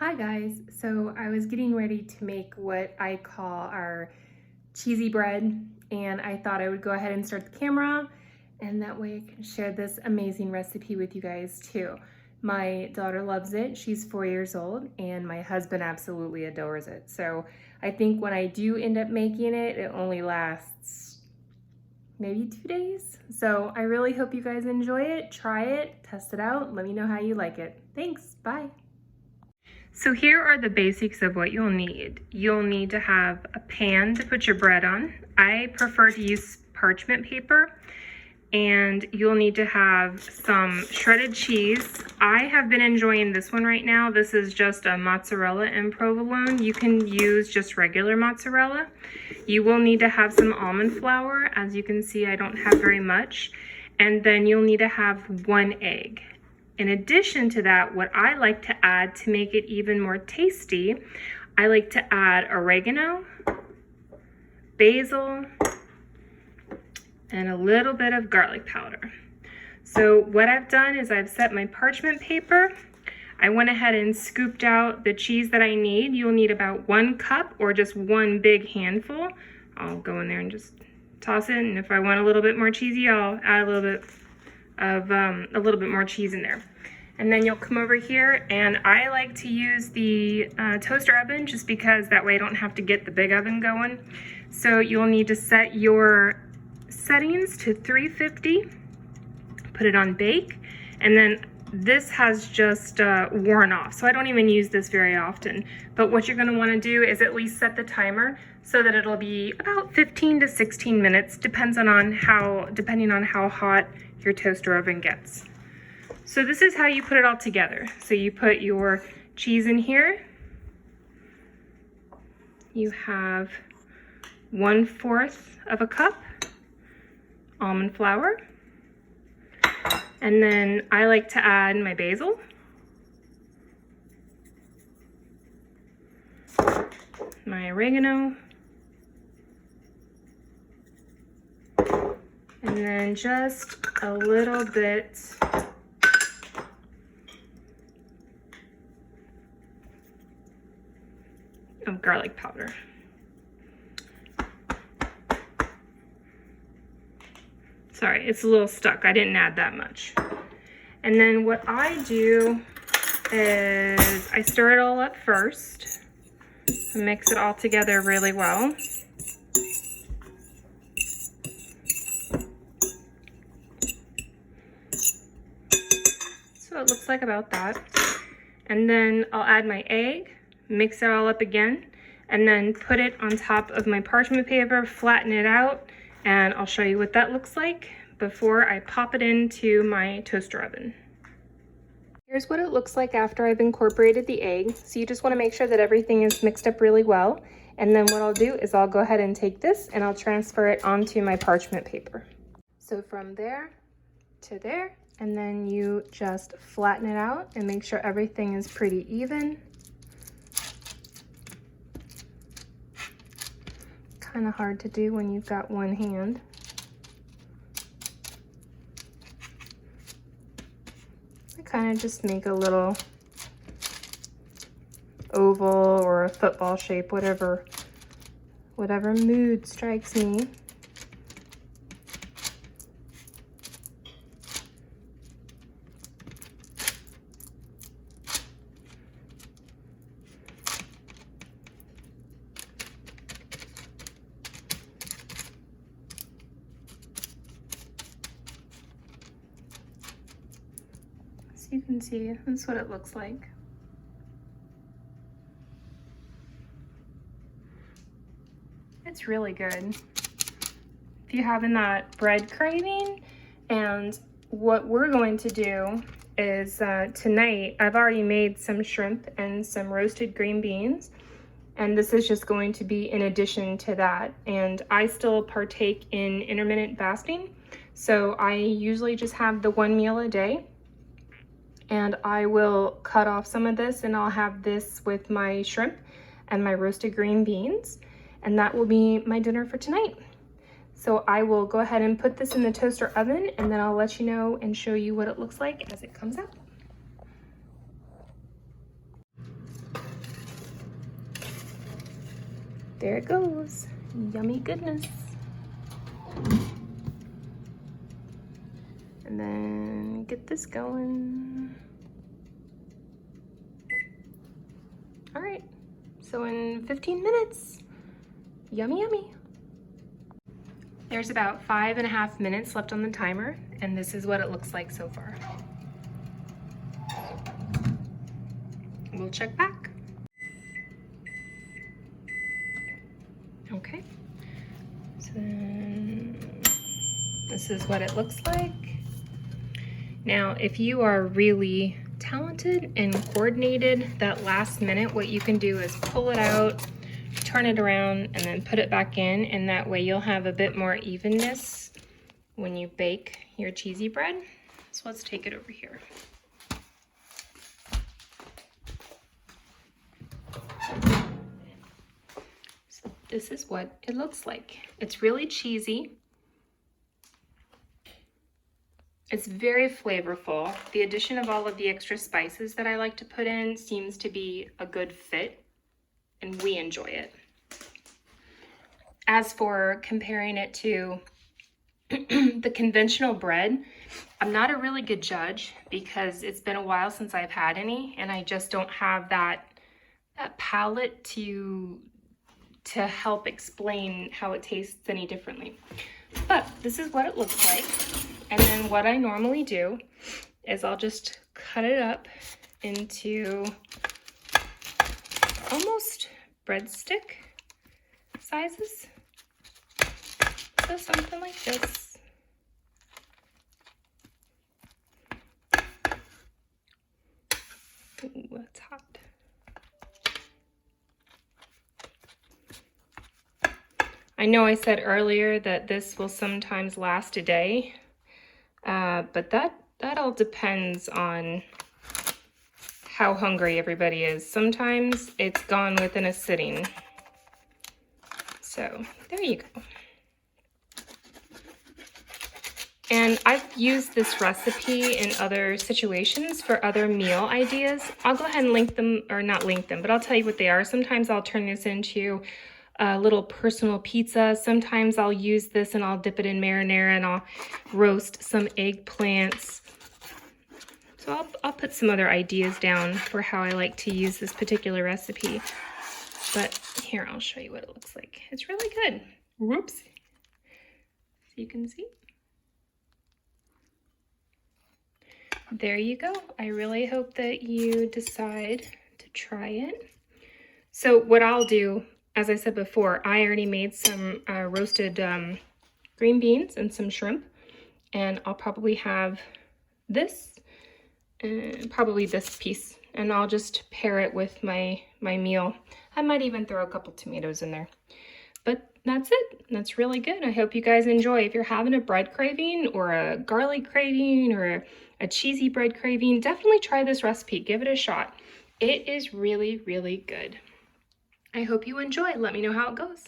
Hi guys, so I was getting ready to make what I call our cheesy bread, and I thought I would go ahead and start the camera, and that way I can share this amazing recipe with you guys too. My daughter loves it, she's 4 years old, and my husband absolutely adores it. So I think when I do end up making it, it only lasts maybe 2 days. So I really hope you guys enjoy it, try it, test it out, let me know how you like it. Thanks, bye. So here are the basics of what you'll need. You'll need to have a pan to put your bread on. I prefer to use parchment paper. And you'll need to have some shredded cheese. I have been enjoying this one right now. This is just a mozzarella and provolone. You can use just regular mozzarella. You will need to have some almond flour. As you can see, I don't have very much. And then you'll need to have 1 egg. In addition to that, what I like to add to make it even more tasty, I like to add oregano, basil, and a little bit of garlic powder. So what I've done is I've set my parchment paper. I went ahead and scooped out the cheese that I need. You'll need about 1 cup or just 1 big handful. I'll go in there and just toss it, and if I want a little bit more cheesy, I'll add a little bit more cheese in there. And then you'll come over here, and I like to use the toaster oven just because that way I don't have to get the big oven going. So you'll need to set your settings to 350, put it on bake, and then this has just worn off, so I don't even use this very often. But what you're going to want to do is at least set the timer so that it'll be about 15 to 16 minutes, depending on how hot your toaster oven gets. So this is how you put it all together. So you put your cheese in here. You have 1/4 of a cup almond flour, and then I like to add my basil, my oregano, and then just a little bit of garlic powder. Sorry, it's a little stuck. I didn't add that much. And then what I do is I stir it all up first and mix it all together really well. So it looks like about that. And then I'll add my egg, mix it all up again, and then put it on top of my parchment paper, flatten it out, and I'll show you what that looks like before I pop it into my toaster oven. Here's what it looks like after I've incorporated the egg. So you just want to make sure that everything is mixed up really well. And then what I'll do is I'll go ahead and take this and I'll transfer it onto my parchment paper. So from there to there, and then you just flatten it out and make sure everything is pretty even. Kind of hard to do when you've got one hand. I kind of just make a little oval or a football shape, whatever mood strikes me. You can see that's what it looks like. It's really good if you're having that bread craving. And what we're going to do is tonight I've already made some shrimp and some roasted green beans, and this is just going to be in addition to that. And I still partake in intermittent fasting, so I usually just have the 1 meal a day. And I will cut off some of this, and I'll have this with my shrimp and my roasted green beans, and that will be my dinner for tonight. So I will go ahead and put this in the toaster oven, and then I'll let you know and show you what it looks like as it comes out. There it goes. Yummy goodness. And then get this going. All right, so in 15 minutes, yummy, yummy. There's about 5.5 minutes left on the timer, and this is what it looks like so far. We'll check back. Okay, so then this is what it looks like. Now, if you are really talented and coordinated, that last minute, what you can do is pull it out, turn it around, and then put it back in, and that way you'll have a bit more evenness when you bake your cheesy bread. So let's take it over here. So this is what it looks like. It's really cheesy. It's very flavorful. The addition of all of the extra spices that I like to put in seems to be a good fit, and we enjoy it. As for comparing it to the conventional bread, I'm not a really good judge because it's been a while since I've had any, and I just don't have that palate to help explain how it tastes any differently. But this is what it looks like. And then what I normally do is I'll just cut it up into almost breadstick sizes. So something like this. Ooh, that's hot. I know I said earlier that this will sometimes last a day, but that all depends on how hungry everybody is. Sometimes it's gone within a sitting. So there you go. And I've used this recipe in other situations for other meal ideas. I'll go ahead and link them, or not link them, but I'll tell you what they are. Sometimes I'll turn this into a little personal pizza. Sometimes I'll use this and I'll dip it in marinara and I'll roast some eggplants. So I'll put some other ideas down for how I like to use this particular recipe. But here, I'll show you what it looks like. It's really good. Whoops. So you can see. There you go. I really hope that you decide to try it. So what I'll do, as I said before, I already made some roasted green beans and some shrimp, and I'll probably have this and probably this piece, and I'll just pair it with my meal. I might even throw a couple tomatoes in there. But that's it. That's really good. I hope you guys enjoy. If you're having a bread craving or a garlic craving or a cheesy bread craving, definitely try this recipe. Give it a shot. It is really, really good. I hope you enjoy. Let me know how it goes.